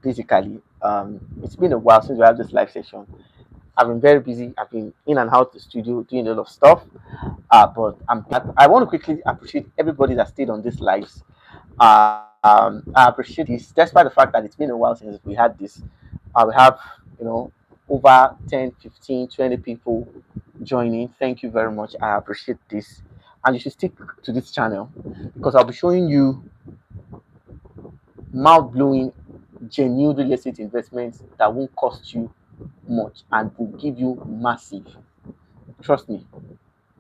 Basically, it's been a while since we had this live session. I've been very busy. I've been in and out the studio doing a lot of stuff. But I want to quickly appreciate everybody that stayed on this lives. I appreciate this, despite the fact that it's been a while since we had this. We have, over 10, 15, 20 people joining. Thank you very much. I appreciate this. And you should stick to this channel because I'll be showing you mouth blowing, genuine real estate investments that won't cost you much and will give you massive. Trust me.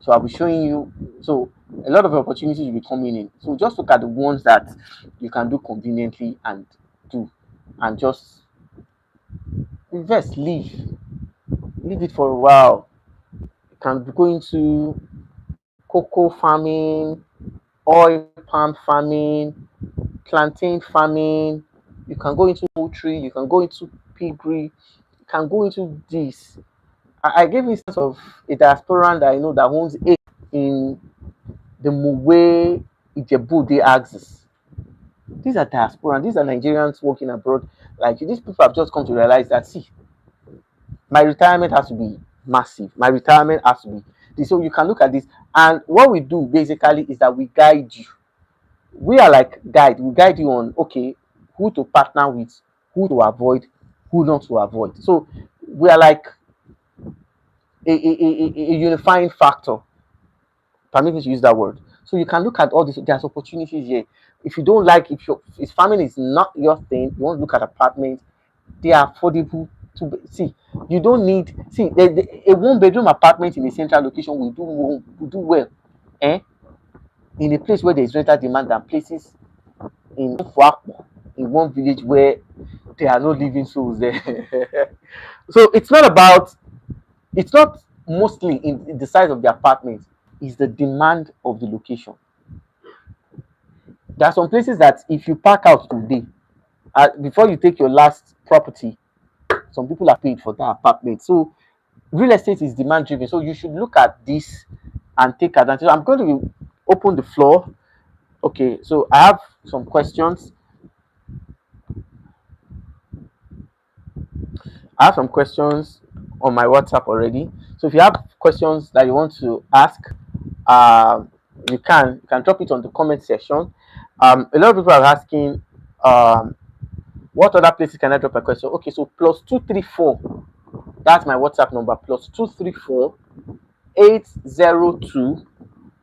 So I'll be showing you. So a lot of opportunities will be coming in. So just look at the ones that you can do conveniently and do, and just invest. Leave it for a while. You can go into cocoa farming, oil palm farming, plantain farming. You can go into poultry. You can go into piggery. You can go into this. I gave instance of a diasporan that I know that owns egg in the Mowe Ijebu axis. These are diasporans, these are Nigerians working abroad. Like these people have just come to realize that see, my retirement has to be massive. My retirement has to be so you can look at this. And what we do basically is that we guide you. We are like guide, we guide you on okay, who to partner with, who to avoid, who not to avoid. So we are like a unifying factor. Permit me to use that word. So you can look at all this. There's opportunities here. If you don't like, if farming is not your thing, you want to look at apartments. They are affordable. see, you don't need, see, a one bedroom apartment in a central location will do well, eh, in a place where there is rental demand than places in Fuakpo, in one village where there are no living souls there. So it's not mostly in the size of the apartment, it's the demand of the location. There are some places that if you park out today, before you take your last property, some people are paid for that apartment. So real estate is demand driven. So you should look at this and take advantage. I'm going to open the floor. Okay, so I have some questions. I have some questions on my WhatsApp already. So if you have questions that you want to ask, uh, you can drop it on the comment section. A lot of people are asking, what other places can I drop a question? Okay, so +234. That's my WhatsApp number. +234 802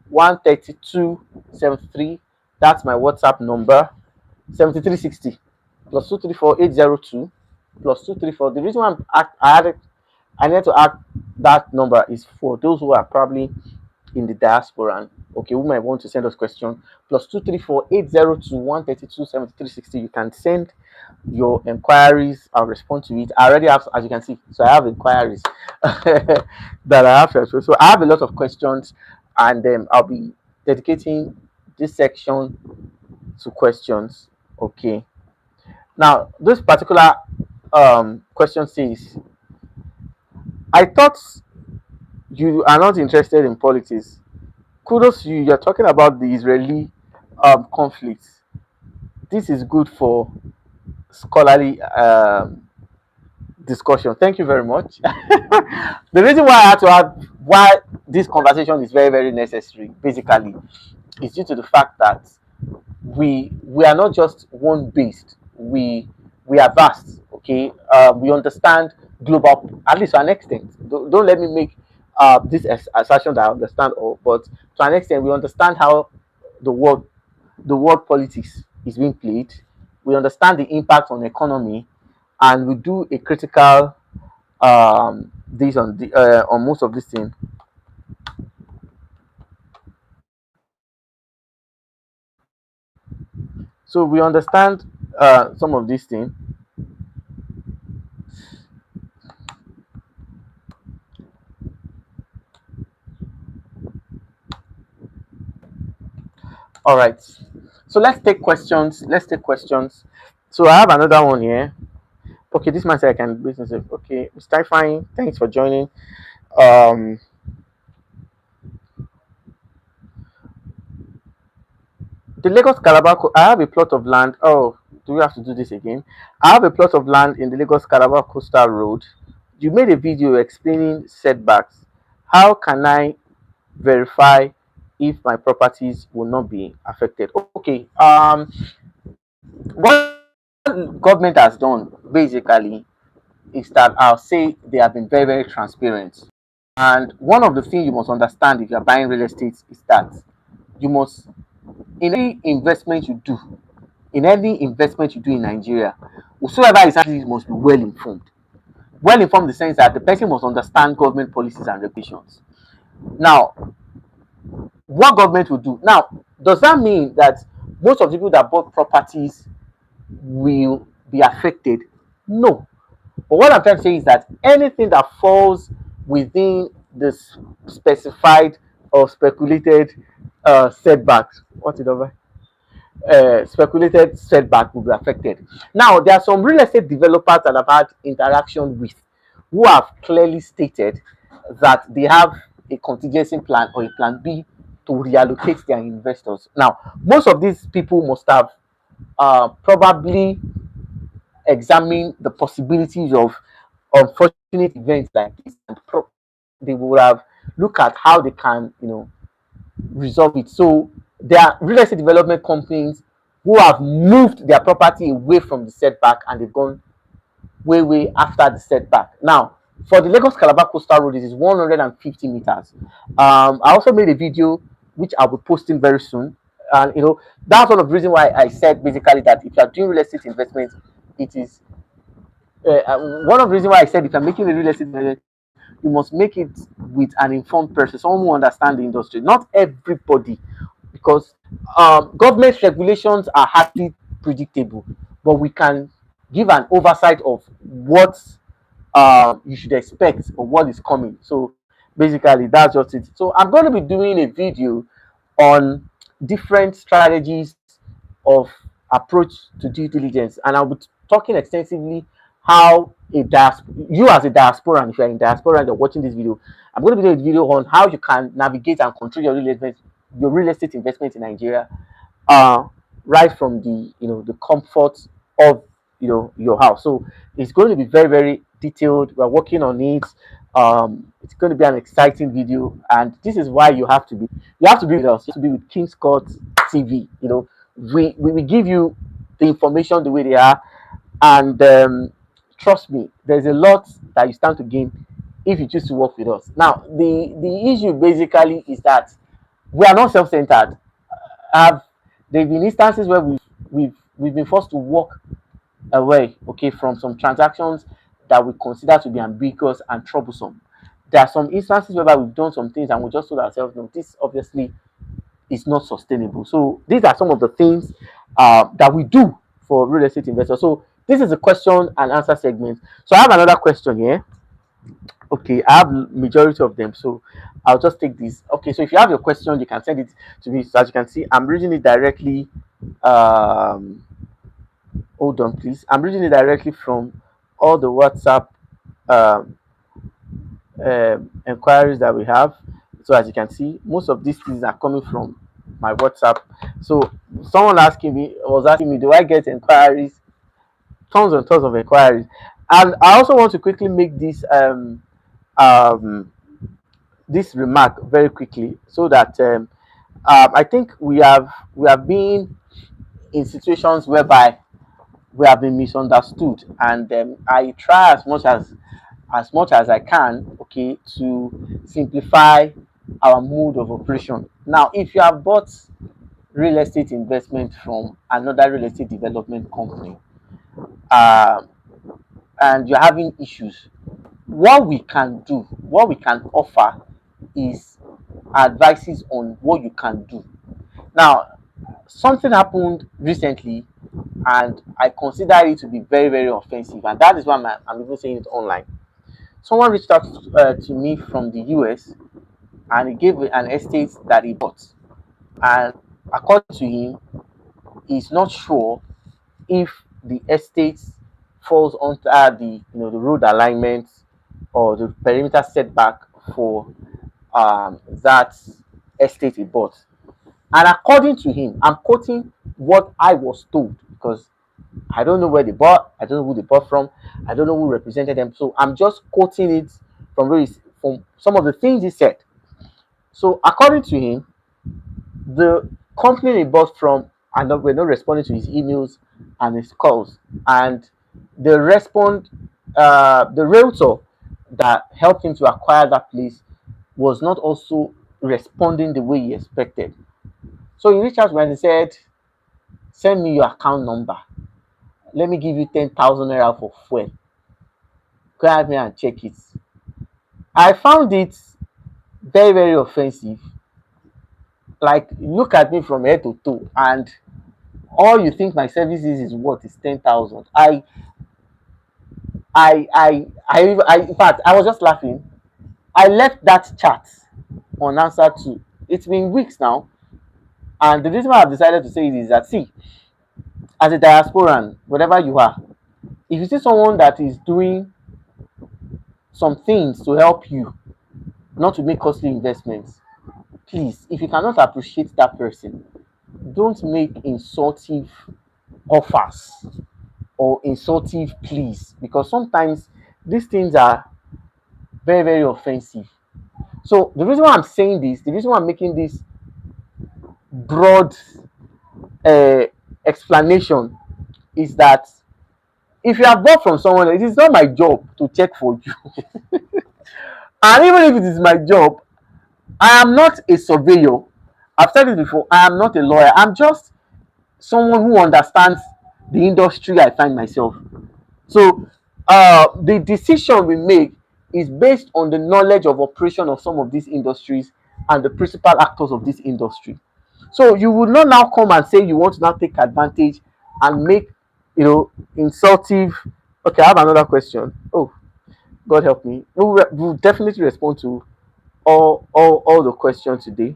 132 73. That's my WhatsApp number. 7360 +234 802 +234. The reason why I need to add that number is for those who are probably in the diaspora and okay, who might want to send us questions. +234 802 132 7360. You can send your inquiries. I'll respond to it. I already have, as you can see, so I have inquiries that I have to answer. So I have a lot of questions, and I'll be dedicating this section to questions. Okay. Now, this particular question says, I thought you are not interested in politics. Kudos to you. You're talking about the Israeli conflict. This is good for scholarly discussion. Thank you very much. The reason why I had to add why this conversation is very, very necessary, basically, is due to the fact that we are not just one based. We are vast. Okay, we understand global, at least to an extent. Don't let me make this assertion that I understand all, but to an extent, we understand how the world the world politics is being played. We understand the impact on the economy, and we do a critical this on most of this thing. So we understand some of these things. All right. So let's take questions. Let's take questions. So I have another one here. Okay, this man said I can business it. Okay, Mr. Fine, thanks for joining. Um, the Lagos Calabar. I have a plot of land. Oh, do we have to do this again? I have a plot of land in the Lagos Calabar Coastal Road. You made a video explaining setbacks. How can I verify if my properties will not be affected? Okay. What government has done basically is that I'll say they have been very, very transparent. And one of the things you must understand if you're buying real estate is that you must, in any investment you do, in Nigeria, whosoever is actually must be well informed. Well informed in the sense that the person must understand government policies and regulations. Now, what government will do? Now, does that mean that most of the people that bought properties will be affected? No. But what I'm trying to say is that anything that falls within the specified or speculated setbacks, what is over? Speculated setback will be affected. Now, there are some real estate developers that I've had interaction with who have clearly stated that they have a contingency plan or a plan B to reallocate their investors. Now, most of these people must have probably examined the possibilities of unfortunate events like this, and they will have looked at how they can, resolve it. So there are real estate development companies who have moved their property away from the setback and they've gone way after the setback. Now, for the Lagos Calabar Coastal Road, it is 150 meters. I also made a video which I will be posting very soon. And that's one of the reasons why I said basically that if you are doing real estate investment, it is one of the reasons why I said if you're making a real estate investment, you must make it with an informed person, someone who understands the industry. Not everybody, because government regulations are hardly predictable, but we can give an oversight of what you should expect or what is coming. So basically, that's just it. So I'm going to be doing a video on different strategies of approach to due diligence, and I'll be talking extensively how you as a diaspora, and if you're in diaspora and you're watching this video, I'm going to be doing a video on how you can navigate and control your real estate investment in Nigeria, uh, right from the the comfort of your house. So it's going to be very very detailed. We're working on it. It's going to be an exciting video, and this is why you have to be with us. You have to be with King Scott TV. We give you the information the way they are, and trust me, there's a lot that you stand to gain if you choose to work with us. Now, the issue basically is that we are not self-centered. Have There have been instances where we've been forced to walk away, okay, from some transactions that we consider to be ambiguous and troublesome. There are some instances whereby we've done some things and we just told ourselves, no, this obviously is not sustainable. So these are some of the things that we do for real estate investors. So this is a question and answer segment. So I have another question here. Okay, I have majority of them, so I'll just take this. Okay, so if you have your question, you can send it to me. So as you can see, I'm reading it directly. Hold on, please. I'm reading it directly from all the WhatsApp um, inquiries that we have. So as you can see, most of these things are coming from my WhatsApp. So someone was asking me, do I get inquiries? Tons and tons of inquiries. And I also want to quickly make um, this remark very quickly, so that I think we have been in situations whereby we have been misunderstood, and I try as much as I can, okay, to simplify our mode of operation. Now, if you have bought real estate investment from another real estate development company, uh, and you're having issues, what we can offer is advices on what you can do. Now, something happened recently, and I consider it to be very, very offensive, and that is why I'm even saying it online. Someone reached out to me from the US, and he gave an estate that he bought, and according to him, he's not sure if the estate falls under the road alignment or the perimeter setback for that estate he bought. And according to him, I'm quoting what I was told, because I don't know where they bought, I don't know who they bought from, I don't know who represented them. So I'm just quoting it from some of the things he said. So according to him, the company he bought from and were not responding to his emails and his calls, and the realtor that helped him to acquire that place was not also responding the way he expected. So he reached out when he said, "Send me your account number. Let me give you 10,000 naira for fuel. Go ahead me and check it." I found it very, very offensive. Like, look at me from head to toe, and all you think my services is what is 10,000. In fact, I was just laughing. I left that chat unanswered too. It's been weeks now, and the reason why I've decided to say it is that, see, as a diasporan, whatever you are, if you see someone that is doing some things to help you not to make costly investments, please, if you cannot appreciate that person, don't make insultive offers or insultive pleas, because sometimes these things are very, very offensive. So the reason why I'm saying this, the reason why I'm making this broad uh, explanation, is that if you have bought from someone, it is not my job to check for you. And even if it is my job, I am not a surveyor. I've said it before, I am not a lawyer. I'm just someone who understands the industry I find myself. So the decision we make is based on the knowledge of operation of some of these industries and the principal actors of this industry. So you would not now come and say you want to now take advantage and make, insultive. Okay, I have another question. Oh, God help me. We'll definitely respond to all the questions today.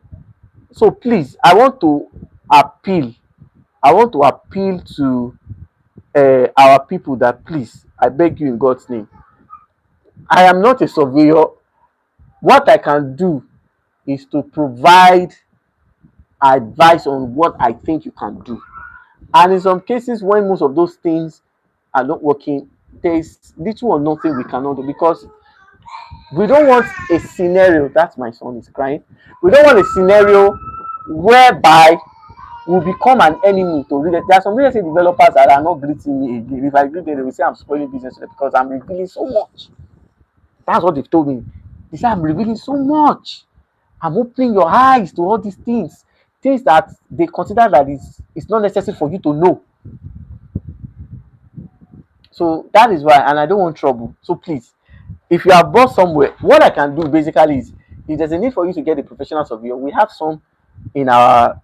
So please, appeal. I want to appeal to our people that please, I beg you in God's name. I am not a surveyor. What I can do is to provide advice on what I think you can do. And in some cases, when most of those things are not working, there is little or nothing we cannot do, because we don't want a scenario. That's my son is crying. We don't want a scenario whereby we become an enemy to real estate. There are some real estate developers that are not greeting me again. If I greet them, they will say I'm spoiling business because I'm revealing so much. That's what they've told me. They say I'm revealing so much. I'm opening your eyes to all these things that they consider that it's not necessary for you to know. So that is why, and I don't want trouble. So please, if you are bought somewhere, what I can do basically is, if there's a need for you to get a professional surveyor, we have some in our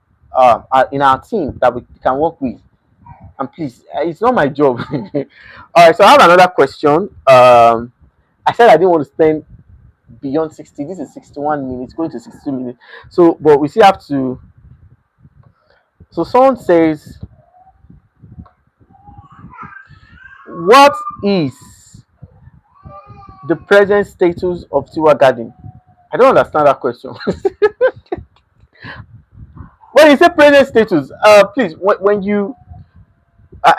team that we can work with. And please, it's not my job. All right, so I have another question. I said I didn't want to spend beyond 60. This is 61 minutes, going to 62 minutes. So, but we still have to. So, someone says, what is the present status of Tiwa Garden? I don't understand that question. When you say present status, please, when you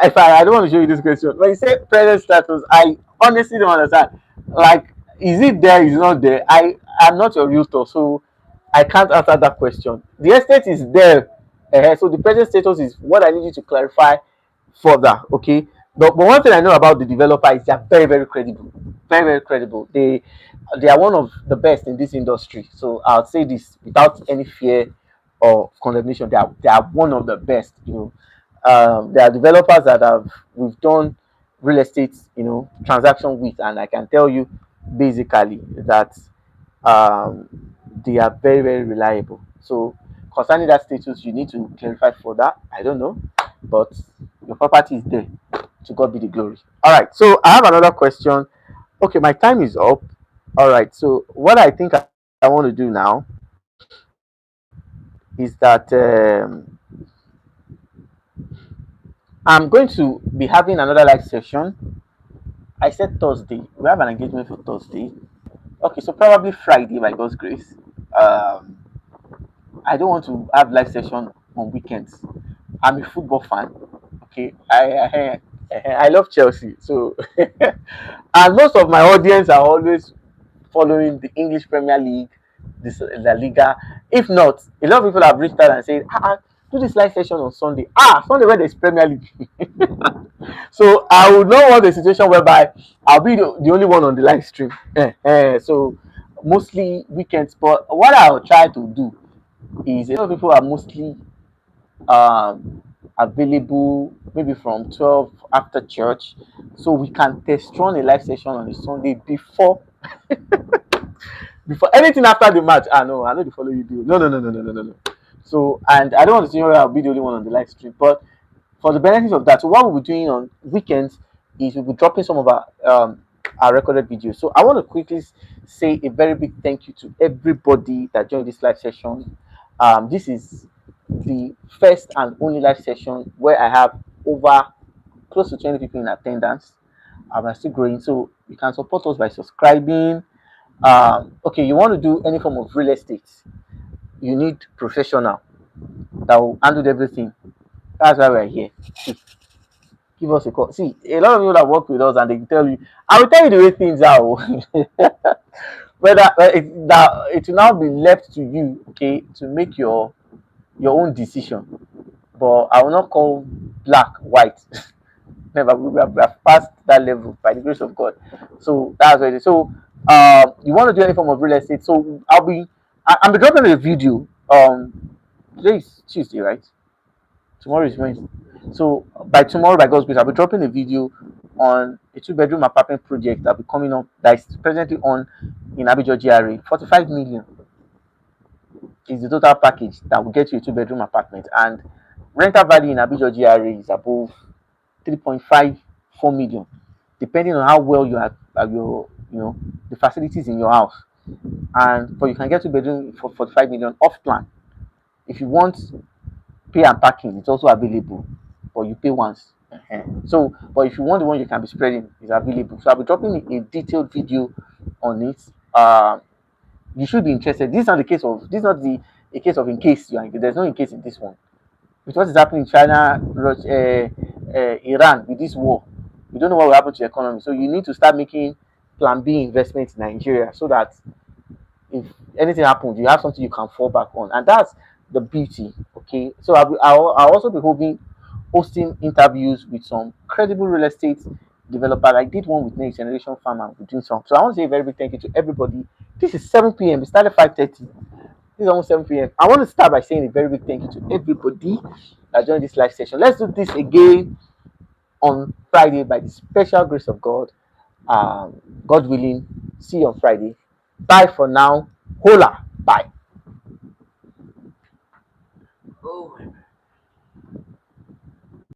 if I don't want to show you this question. When you say present status, I honestly don't understand. Like, is it there? Is it not there? I'm not your realtor, so I can't answer that question. The estate is there, so the present status is what I need you to clarify further. Okay, but one thing I know about the developer is they are very very credible, very very credible. They are one of the best in this industry. So I'll say this without any fear or condemnation. They are one of the best. There are developers that we've done real estate, transaction with, and I can tell you basically that um, they are very very reliable. So concerning that status, you need to clarify for that. I don't know, but your property is there. To God be the glory. All right. So I have another question. Okay, my time is up. All right. So what I think I want to do now is that I'm going to be having another live session. I said Thursday. We have an engagement for Thursday. Okay, so probably Friday by God's grace. Um, I don't want to have live session on weekends. I'm a football fan. Okay, I love Chelsea. So, and most of my audience are always following the English Premier League, this La Liga. If not, a lot of people have reached out and said, do this live session on Sunday. Sunday where there's Premier League. So I would not want a situation whereby I'll be the only one on the live stream. So mostly weekends. But what I'll try to do is, a lot of people are mostly um, available maybe from 12 after church, so we can test run a live session on a Sunday before anything after the match. No, I know the following you do. No. So, and I don't want to see where I'll be the only one on the live stream, but for the benefit of that, so what we'll be doing on weekends is we'll be dropping some of our recorded videos. So I want to quickly say a very big thank you to everybody that joined this live session. This is the first and only live session where I have over close to 20 people in attendance. I'm still growing, so you can support us by subscribing. Okay, you want to do any form of real estate, you need professional that will handle everything. That's why we're here. Give us a call. See, a lot of people that work with us and they tell you, I will tell you the way things are. Whether it will now be left to you, okay, to make your own decision. But I will not call black white. Never. We have passed that level by the grace of God. So that's what it is. So you want to do any form of real estate? So I'll be dropping a video. Today is Tuesday, right? Tomorrow is Wednesday. So by tomorrow, by God's grace, I'll be dropping a video on a two-bedroom apartment project that will be coming up, that is presently on in Abijo GRA. 45 million is the total package that will get you a two-bedroom apartment, and rental value in Abijo GRA is above 3.54 million, depending on how well you have your the facilities in your house. And but you can get two bedroom for 45 million off plan. If you want pay and parking, it's also available, but you pay once. So, but if you want the one you can be spreading, it's available. So I'll be dropping a detailed video on it. You should be interested. This is not the case of this is not the a case of in case you are, there's no in case in this one. With what is happening in China, Iran with this war, we don't know what will happen to the economy. So you need to start making plan B investments in Nigeria so that if anything happens, you have something you can fall back on, and that's the beauty. Okay, so I'll also be hosting interviews with some credible real estate developers. I did one with Next Generation Farmer. We're doing some. So I want to say a very big thank you to everybody. This is 7 p.m. It started 5:30. This is almost 7 p.m. I want to start by saying a very big thank you to everybody that joined this live session. Let's do this again on Friday by the special grace of God. God willing. See you on Friday. Bye for now. Hola. Bye.